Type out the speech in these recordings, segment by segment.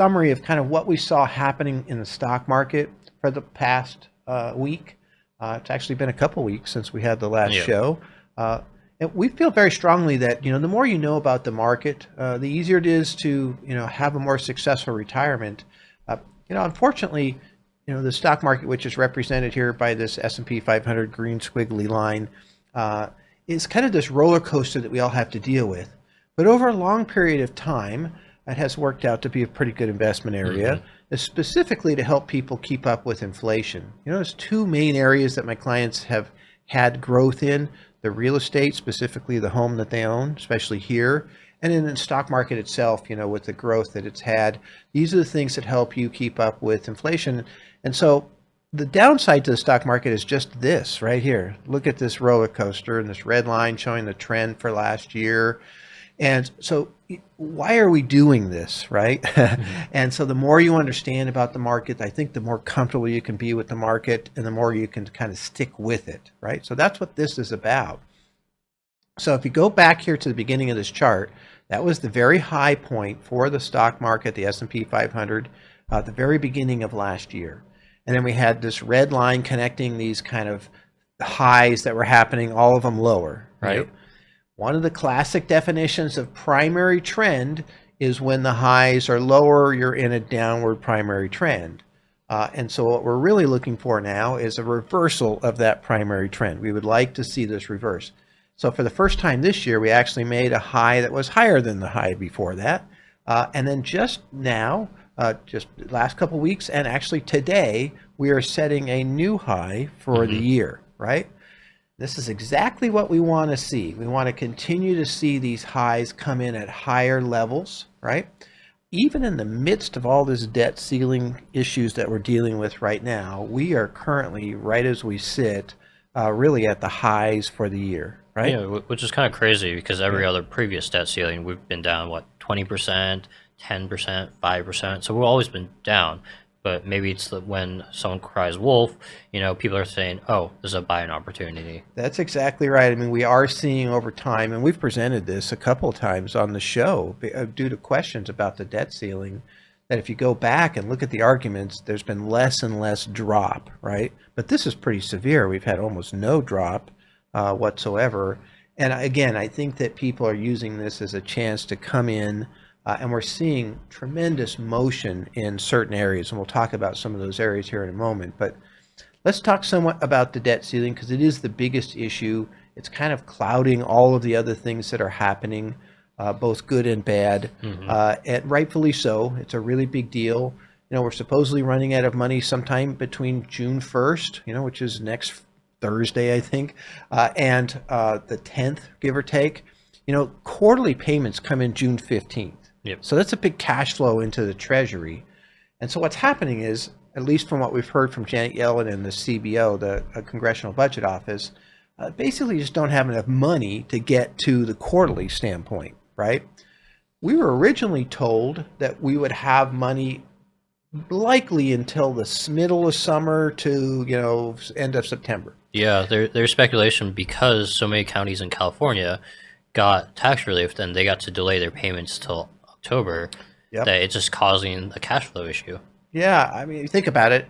summary of kind of what we saw happening in the stock market for the past week. It's actually been a couple weeks since we had the last Yeah. show. And we feel very strongly that, the more you know about the market, the easier it is to, have a more successful retirement. Unfortunately, the stock market, which is represented here by this S&P 500 green squiggly line, is kind of this roller coaster that we all have to deal with. But over a long period of time, it has worked out to be a pretty good investment area, specifically to help people keep up with inflation. There's two main areas that my clients have had growth in: the real estate, specifically the home that they own, especially here, and in the stock market itself, with the growth that it's had. These are the things that help you keep up with inflation. And so the downside to the stock market is just this right here. Look at this roller coaster and this red line showing the trend for last year. And so why are we doing this, right? And so the more you understand about the market, I think the more comfortable you can be with the market and the more you can kind of stick with it, right? So that's what this is about. So if you go back here to the beginning of this chart, that was the very high point for the stock market, the S&P 500, at the very beginning of last year. And then we had this red line connecting these kind of highs that were happening, all of them lower, right? Yep. One of the classic definitions of primary trend is when the highs are lower, you're in a downward primary trend. And so what we're really looking for now is a reversal of that primary trend. We would like to see this reverse. So for the first time this year, we actually made a high that was higher than the high before that. And then just now, just the last couple of weeks, and actually today, we are setting a new high for the year, right? This is exactly what we want to see. We want to continue to see these highs come in at higher levels, right? Even in the midst of all this debt ceiling issues that we're dealing with right now, we are currently, right as we sit, really at the highs for the year, right? Yeah, which is kind of crazy because every other previous debt ceiling, we've been down, 20%, 10%, 5%. So we've always been down. But maybe it's when someone cries wolf, people are saying, oh, this is a buying opportunity. That's exactly right. I mean, we are seeing over time, and we've presented this a couple of times on the show due to questions about the debt ceiling, that if you go back and look at the arguments, there's been less and less drop, right? But this is pretty severe. We've had almost no drop whatsoever. And again, I think that people are using this as a chance to come in, and we're seeing tremendous motion in certain areas, and we'll talk about some of those areas here in a moment. But let's talk somewhat about the debt ceiling, because it is the biggest issue. It's kind of clouding all of the other things that are happening, both good and bad, and rightfully so. It's a really big deal. We're supposedly running out of money sometime between June 1st, which is next Thursday, I think, and the 10th, give or take. Quarterly payments come in June 15th. Yep. So that's a big cash flow into the Treasury. And so what's happening is, at least from what we've heard from Janet Yellen and the CBO, the Congressional Budget Office, basically just don't have enough money to get to the quarterly standpoint, right? We were originally told that we would have money likely until the middle of summer to, end of September. Yeah, there's speculation because so many counties in California got tax relief, then they got to delay their payments till October, that it's just causing a cash flow issue. Yeah, I mean, think about it.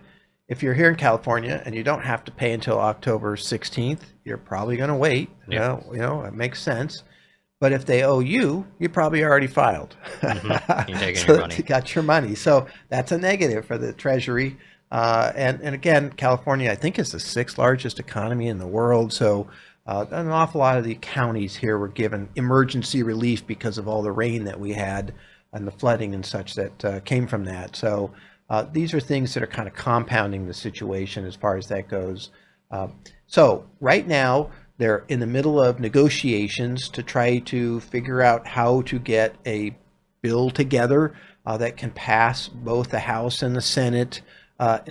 If you're here in California and you don't have to pay until October 16th, you're probably going to wait. Yep. It makes sense. But if they owe you, you probably already filed. You're taking So your money. you got your money. So that's a negative for the Treasury. And again, California, I think, is the 6th largest economy in the world. So an awful lot of the counties here were given emergency relief because of all the rain that we had and the flooding and such that came from that. So these are things that are kind of compounding the situation as far as that goes. So right now, they're in the middle of negotiations to try to figure out how to get a bill together that can pass both the House and the Senate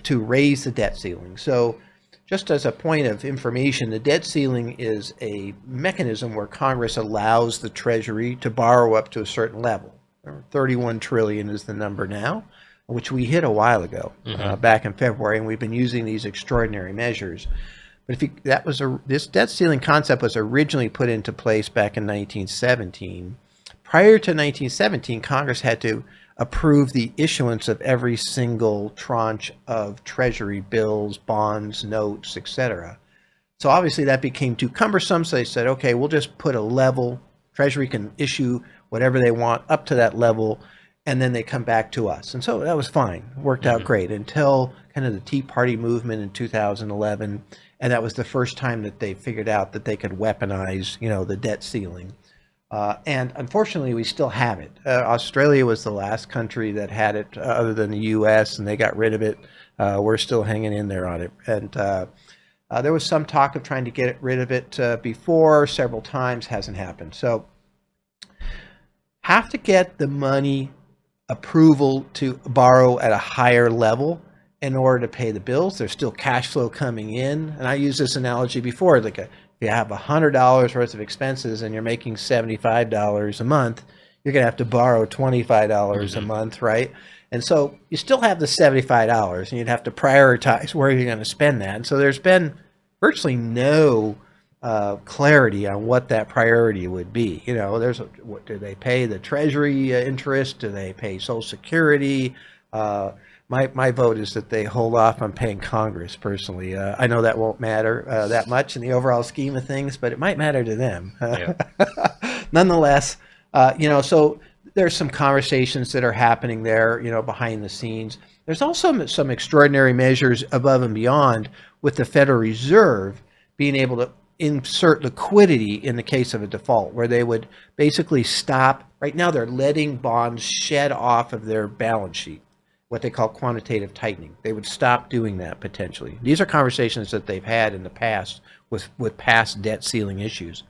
to raise the debt ceiling. So just as a point of information, the debt ceiling is a mechanism where Congress allows the Treasury to borrow up to a certain level. 31 trillion is the number now, which we hit a while ago, back in February, and we've been using these extraordinary measures. But this debt ceiling concept was originally put into place back in 1917. Prior to 1917, Congress had to approve the issuance of every single tranche of Treasury bills, bonds, notes, etc. So obviously that became too cumbersome. So they said, okay, we'll just put a level. Treasury can issue whatever they want up to that level, and then they come back to us. And so that was fine. Worked out great until kind of the Tea Party movement in 2011. And that was the first time that they figured out that they could weaponize, the debt ceiling. And unfortunately, we still have it. Australia was the last country that had it, other than the U.S., and they got rid of it. We're still hanging in there on it. And there was some talk of trying to get rid of it before, several times, hasn't happened. So have to get the money approval to borrow at a higher level in order to pay the bills. There's still cash flow coming in. And I used this analogy before, like if you have $100 worth of expenses and you're making $75 a month, you're going to have to borrow $25 a month, right? And so you still have the $75 and you'd have to prioritize where you're going to spend that. And so there's been virtually no clarity on what that priority would be. What do they pay the Treasury interest? Do they pay Social Security? My vote is that they hold off on paying Congress, personally. I know that won't matter that much in the overall scheme of things, but it might matter to them. Yeah. Nonetheless, so there's some conversations that are happening there, behind the scenes. There's also some extraordinary measures above and beyond with the Federal Reserve being able to insert liquidity in the case of a default, where they would basically stop. Right now, they're letting bonds shed off of their balance sheet, what they call quantitative tightening. They would stop doing that potentially. These are conversations that they've had in the past with past debt ceiling issues.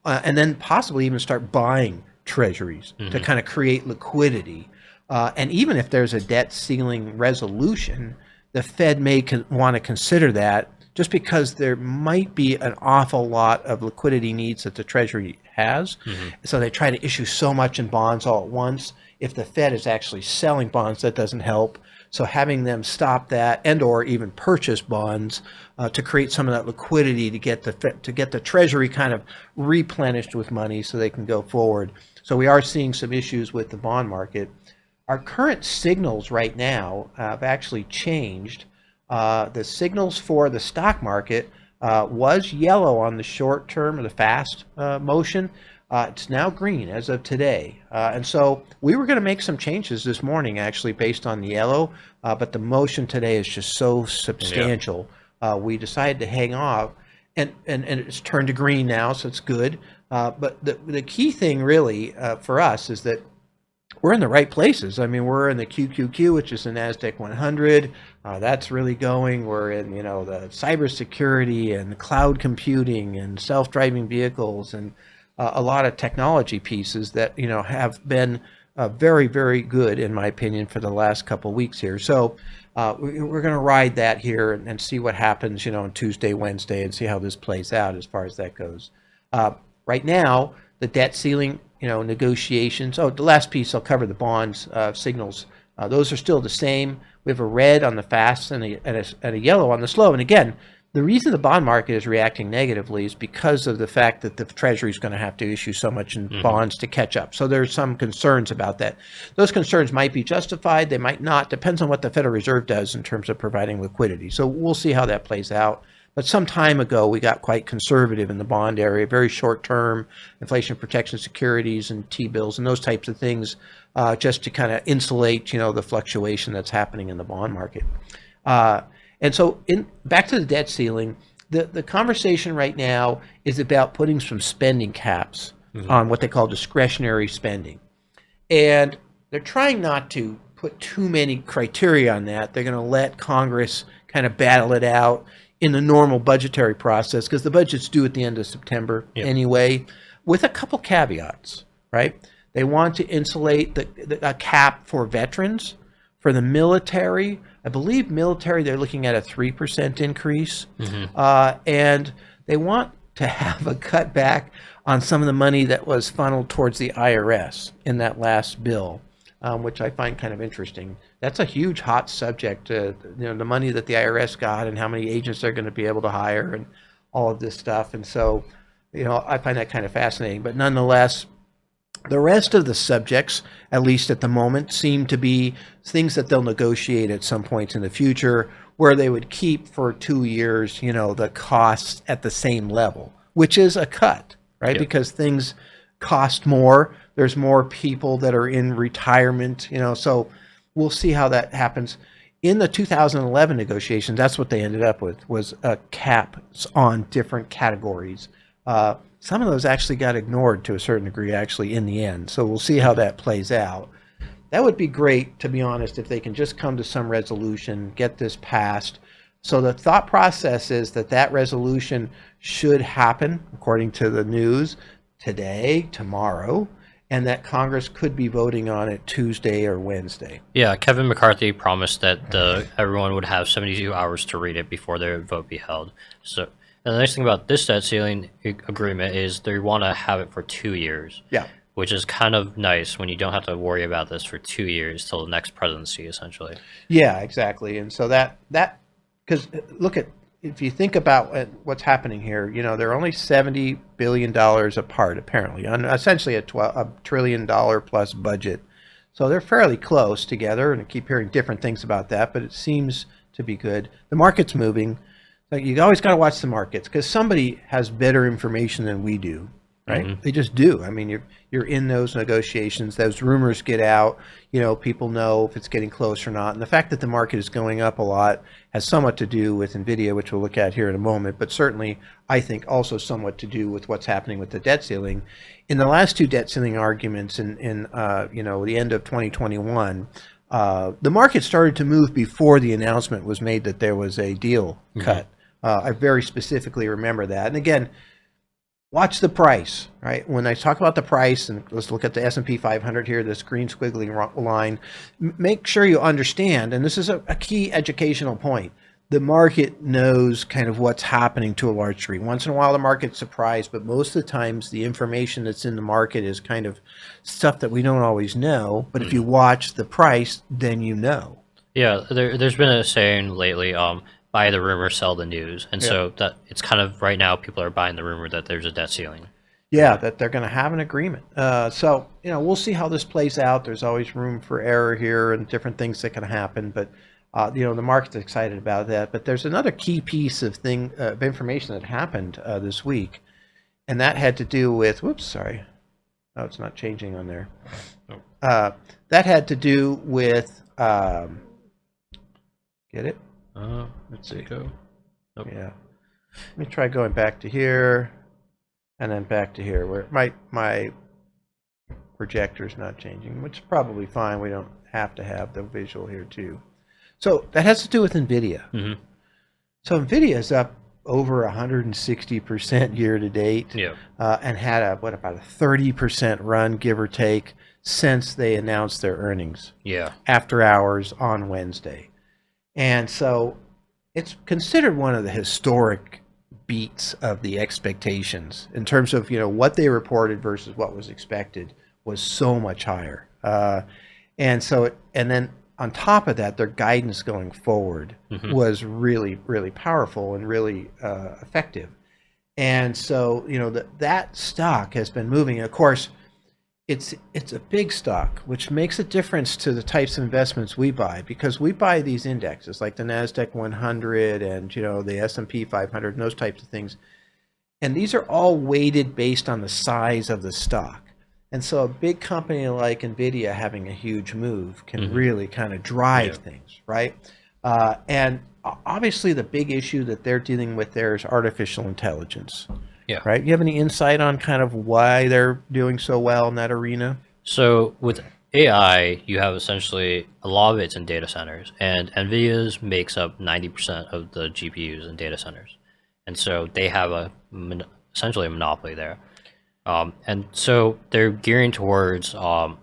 And then possibly even start buying treasuries to kind of create liquidity. And even if there's a debt ceiling resolution, the Fed may want to consider that, just because there might be an awful lot of liquidity needs that the Treasury has. So they try to issue so much in bonds all at once. If the Fed is actually selling bonds, that doesn't help. So having them stop that and or even purchase bonds to create some of that liquidity to get the Treasury kind of replenished with money so they can go forward. So we are seeing some issues with the bond market. Our current signals right now have actually changed. The signals for the stock market was yellow on the short term, or the fast motion. It's now green as of today. And so we were going to make some changes this morning, actually, based on the yellow, but the motion today is just so substantial. We decided to hang off, and it's turned to green now, so it's good. But the key thing really for us is that we're in the right places. I mean, we're in the QQQ, which is the NASDAQ 100. That's really going. We're in, the cybersecurity and cloud computing and self-driving vehicles and a lot of technology pieces that, have been very, very good, in my opinion, for the last couple of weeks here. So we're going to ride that here and see what happens, on Tuesday, Wednesday, and see how this plays out as far as that goes. Right now, the debt ceiling, negotiations. Oh, the last piece, I'll cover the bonds signals. Those are still the same. We have a red on the fast and a yellow on the slow. And again, the reason the bond market is reacting negatively is because of the fact that the Treasury is going to have to issue so much in bonds to catch up. So there's some concerns about that. Those concerns might be justified. They might not. Depends on what the Federal Reserve does in terms of providing liquidity. So we'll see how that plays out. But some time ago, we got quite conservative in the bond area, very short-term inflation protection securities and T-bills and those types of things, just to kind of insulate, the fluctuation that's happening in the bond market. And so back to the debt ceiling, the conversation right now is about putting some spending caps on what they call discretionary spending. And they're trying not to put too many criteria on that. They're going to let Congress kind of battle it out in the normal budgetary process, because the budget's due at the end of September anyway, with a couple caveats, right? They want to insulate a cap for veterans. For the military, I believe military, they're looking at a 3% increase. And they want to have a cutback on some of the money that was funneled towards the IRS in that last bill, which I find kind of interesting. That's a huge hot subject, the money that the IRS got and how many agents they're going to be able to hire and all of this stuff. And so, I find that kind of fascinating. But nonetheless, The rest of the subjects, at least at the moment, seem to be things that they'll negotiate at some point in the future, where they would keep for 2 years, the costs at the same level, which is a cut, right? Yeah. Because things cost more. There's more people that are in retirement, so we'll see how that happens. In the 2011 negotiations, that's what they ended up with, was caps on different categories. Some of those actually got ignored to a certain degree, actually, in the end. So we'll see how that plays out. That would be great, to be honest, if they can just come to some resolution, get this passed. So the thought process is that that resolution should happen, according to the news, today, tomorrow, and that Congress could be voting on it Tuesday or Wednesday. Yeah, Kevin McCarthy promised that everyone would have 72 hours to read it before their vote be held. So, and the nice thing about this debt ceiling agreement is they want to have it for 2 years. Yeah. Which is kind of nice when you don't have to worry about this for 2 years till the next presidency, essentially. Yeah, exactly. And so that because look at, if you think about what's happening here, they're only $70 billion apart, apparently, on essentially a $1 trillion plus budget. So they're fairly close together, and I keep hearing different things about that, but it seems to be good. The market's moving. Like, you always got to watch the markets, because somebody has better information than we do, right? Mm-hmm. They just do. I mean, you're in those negotiations. Those rumors get out. People know if it's getting close or not. And the fact that the market is going up a lot has somewhat to do with NVIDIA, which we'll look at here in a moment, but certainly, I think, also somewhat to do with what's happening with the debt ceiling. In the last two debt ceiling arguments in the end of 2021, the market started to move before the announcement was made that there was a deal cut. I very specifically remember that. And again, watch the price, right? When I talk about the price, and let's look at the S&P 500 here, this green squiggly line, make sure you understand, and this is a key educational point, the market knows kind of what's happening to a large degree. Once in a while, the market's surprised, but most of the times, the information that's in the market is kind of stuff that we don't always know. But if you watch the price, then you know. Yeah, there's been a saying lately, buy the rumor, sell the news. And so that it's kind of right now people are buying the rumor that there's a debt ceiling. Yeah, that they're going to have an agreement. So, we'll see how this plays out. There's always room for error here and different things that can happen. But, the market's excited about that. But there's another key piece of information that happened this week. And that had to do with, whoops, sorry. Oh, it's not changing on there. That had to do with, get it? Let's see. Go. Nope. Yeah. Let me try going back to here, and then back to here, where my projector's not changing, which is probably fine. We don't have to have the visual here too. So that has to do with NVIDIA. Mm-hmm. So NVIDIA is up over 160% year to date, and had about a 30% run, give or take, since they announced their earnings. Yeah. After hours on Wednesday. And so it's considered one of the historic beats of the expectations in terms of, what they reported versus what was expected was so much higher. And then on top of that, their guidance going forward was really, really powerful and really effective. And so, that stock has been moving. Of course, it's a big stock, which makes a difference to the types of investments we buy, because we buy these indexes like the NASDAQ 100 and the S&P 500 and those types of things. And these are all weighted based on the size of the stock. And so a big company like NVIDIA having a huge move can really kind of drive things, right? And obviously the big issue that they're dealing with there is artificial intelligence. Yeah. Right. You have any insight on kind of why they're doing so well in that arena? So with AI, you have essentially a lot of it's in data centers, and NVIDIA's makes up 90% of the GPUs in data centers. And so they have essentially a monopoly there. And so they're gearing towards all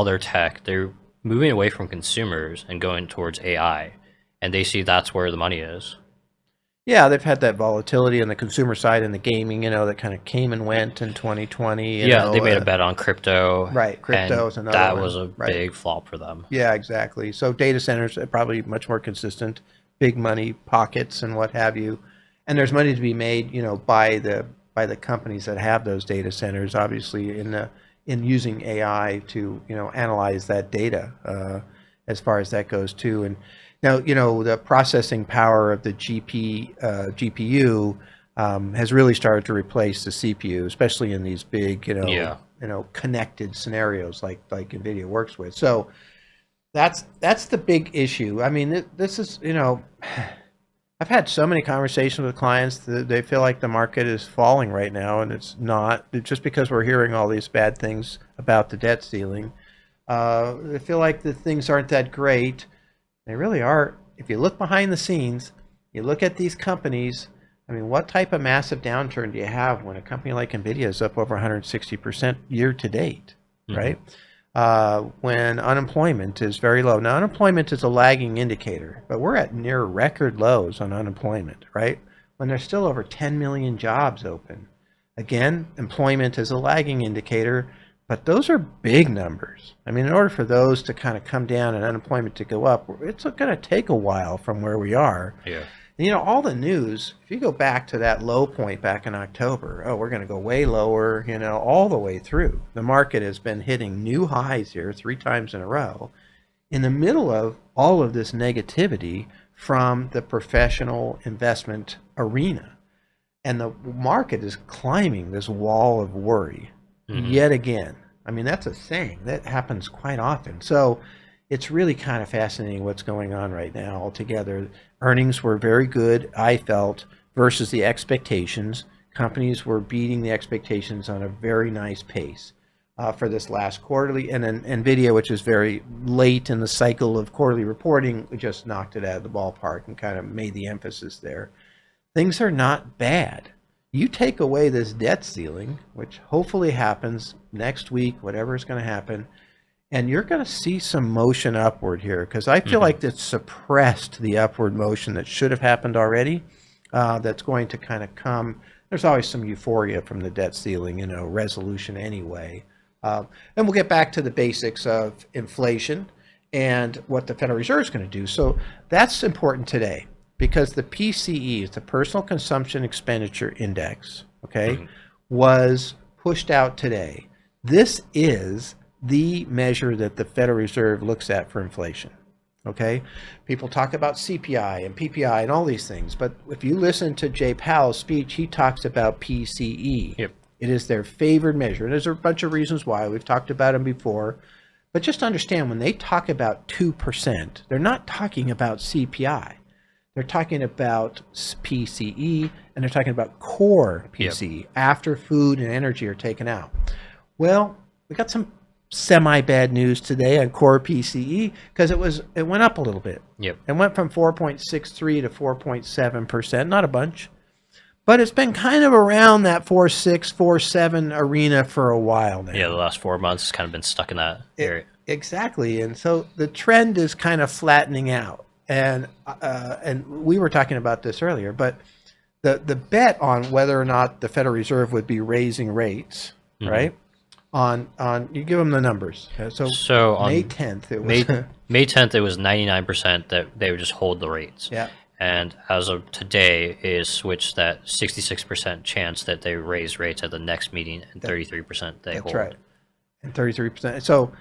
their tech. They're moving away from consumers and going towards AI. And they see that's where the money is. Yeah, they've had that volatility on the consumer side and the gaming, that kind of came and went in 2020. They made a bet on crypto. Right, crypto is another that one. was a big flop for them. Yeah, exactly. So data centers are probably much more consistent, big money pockets and what have you. And there's money to be made, by the companies that have those data centers. Obviously, in in using AI to analyze that data as far as that goes too. And now the processing power of the GPU has really started to replace the CPU, especially in these big Yeah. connected scenarios like NVIDIA works with. So that's the big issue. I mean, this is I've had so many conversations with clients that they feel like the market is falling right now, and it's not. It's just because we're hearing all these bad things about the debt ceiling. They feel like the things aren't that great. They really are. If you look behind the scenes, you look at these companies. I mean, what type of massive downturn do you have when a company like NVIDIA is up over 160% year to date, right? When unemployment is very low. Now, unemployment is a lagging indicator, but we're at near record lows on unemployment, right? When there's still over 10 million jobs open. Again, employment is a lagging indicator, but those are big numbers. I mean, in order for those to kind of come down and unemployment to go up, it's going to take a while from where we are. Yeah. And, all the news, if you go back to that low point back in October, we're going to go way lower, all the way through. The market has been hitting new highs here 3 times in a row in the middle of all of this negativity from the professional investment arena. And the market is climbing this wall of worry yet again. I mean, that's a saying that happens quite often. So it's really kind of fascinating what's going on right now altogether. Earnings were very good, I felt, versus the expectations. Companies were beating the expectations on a very nice pace for this last quarterly. And then NVIDIA, which is very late in the cycle of quarterly reporting, just knocked it out of the ballpark and kind of made the emphasis there. Things are not bad. You take away this debt ceiling, which hopefully happens next week, whatever is going to happen, and you're going to see some motion upward here, because I feel like it's suppressed the upward motion that should have happened already. That's going to kind of come. There's always some euphoria from the debt ceiling, resolution anyway. And we'll get back to the basics of inflation and what the Federal Reserve is going to do. So that's important today, because the PCE, the Personal Consumption Expenditure Index, was pushed out today. This is the measure that the Federal Reserve looks at for inflation. People talk about CPI and PPI and all these things, but if you listen to Jay Powell's speech, he talks about PCE. Yep. It is their favored measure. And there's a bunch of reasons why. We've talked about them before. But just understand, when they talk about 2%, they're not talking about CPI. They're talking about PCE, and they're talking about core PCE, after food and energy are taken out. Well, we got some semi-bad news today on core PCE, because it went up a little bit. Yep. It went from 4.63 to 4.7%, not a bunch. But it's been kind of around that 4.6, 4.7 arena for a while now. Yeah, the last 4 months has kind of been stuck in that area. Exactly. And so the trend is kind of flattening out. And we were talking about this earlier, but the bet on whether or not the Federal Reserve would be raising rates, right? On you give them the numbers. So on May 10th, it was May 10th, it was 99% that they would just hold the rates. Yeah. And as of today, it is switched that 66% chance that they raise rates at the next meeting, and 33% they hold. That's right. And 33%. So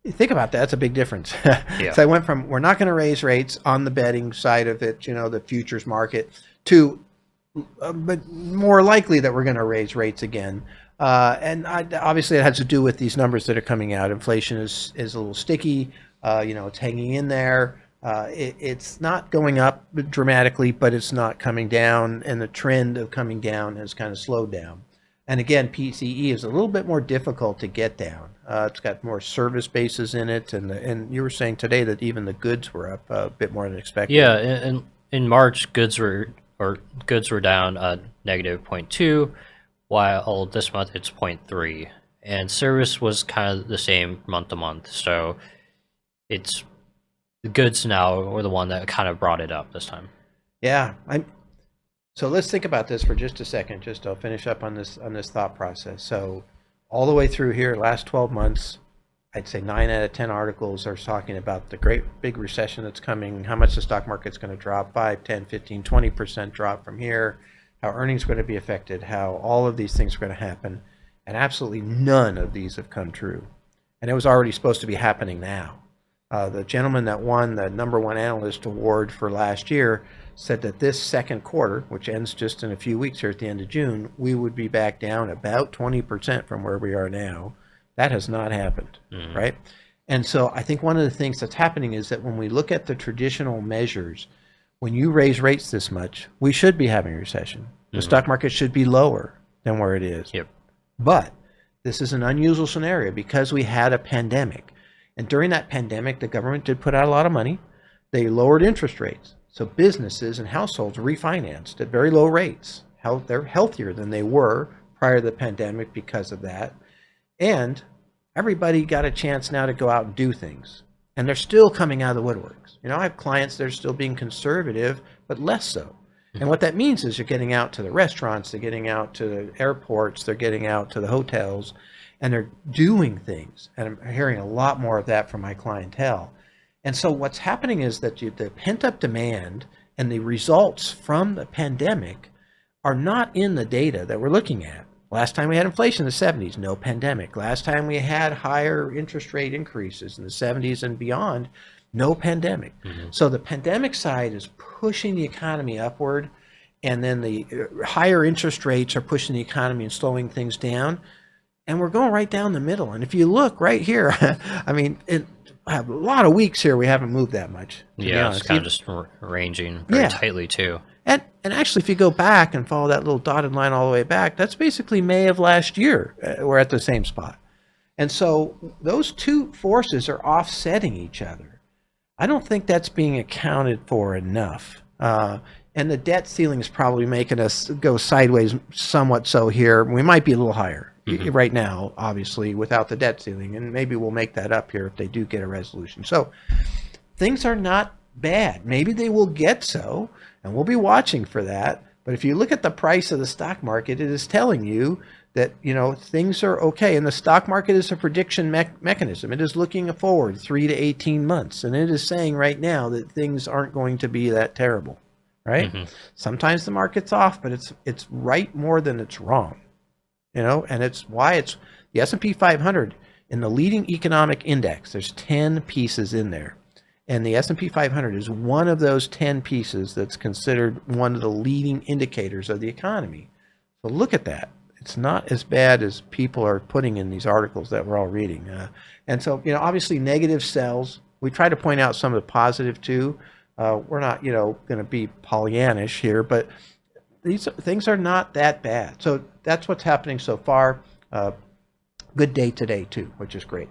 you think about that, that's a big difference. Yeah. So I went from, we're not going to raise rates on the betting side of it, the futures market, to but more likely that we're going to raise rates again. And obviously it has to do with these numbers that are coming out. Inflation is a little sticky. It's hanging in there. It's not going up dramatically, but it's not coming down, and the trend of coming down has kind of slowed down. And again, PCE is a little bit more difficult to get down. It's got more service bases in it, and you were saying today that even the goods were up a bit more than expected. Yeah, and in March, goods were down negative 0.2, while this month it's 0.3, and service was kind of the same month to month. So it's the goods now were the one that kind of brought it up this time. Yeah, so let's think about this for just a second. Just I'll finish up on this thought process. So all the way through here, last 12 months, I'd say 9 out of 10 articles are talking about the great big recession that's coming, how much the stock market's going to drop, 5, 10, 15, 20% drop from here, how earnings are going to be affected, how all of these things are going to happen. And absolutely none of these have come true. And it was already supposed to be happening now. The gentleman that won the number one analyst award for last year said that this second quarter, which ends just in a few weeks here at the end of June, we would be back down about 20% from where we are now. That has not happened, right? And so I think one of the things that's happening is that when we look at the traditional measures, when you raise rates this much, we should be having a recession. The stock market should be lower than where it is. Yep. But this is an unusual scenario because we had a pandemic. And during that pandemic, the government did put out a lot of money. They lowered interest rates. So businesses and households refinanced at very low rates. They're healthier than they were prior to the pandemic because of that. And everybody got a chance now to go out and do things. And they're still coming out of the woodworks. I have clients that are still being conservative, but less so. And what that means is you're getting out to the restaurants, they're getting out to the airports, they're getting out to the hotels, and they're doing things. And I'm hearing a lot more of that from my clientele. And so what's happening is that the pent-up demand and the results from the pandemic are not in the data that we're looking at. Last time we had inflation in the 70s, no pandemic. Last time we had higher interest rate increases in the 70s and beyond, no pandemic. So the pandemic side is pushing the economy upward, and then the higher interest rates are pushing the economy and slowing things down. And we're going right down the middle. And if you look right here, I mean, I have a lot of weeks here we haven't moved that much. Yeah, it's kind of just ranging very tightly too. And actually, if you go back and follow that little dotted line all the way back, that's basically May of last year. We're at the same spot. And so those two forces are offsetting each other. I don't think that's being accounted for enough. And the debt ceiling is probably making us go sideways somewhat so here. We might be a little higher right now, obviously, without the debt ceiling. And maybe we'll make that up here if they do get a resolution. So things are not bad. Maybe they will get so, and we'll be watching for that. But if you look at the price of the stock market, it is telling you that, things are okay. And the stock market is a prediction mechanism. It is looking forward 3 to 18 months. And it is saying right now that things aren't going to be that terrible, right? Sometimes the market's off, but it's right more than it's wrong, and it's why it's the S&P 500 in the leading economic index. There's 10 pieces in there. And the S&P 500 is one of those 10 pieces that's considered one of the leading indicators of the economy. So look at that. It's not as bad as people are putting in these articles that we're all reading. And so, obviously negative sells. We try to point out some of the positive too. We're not, going to be Pollyannish here, but these things are not that bad. So that's what's happening so far. Good day today too, which is great.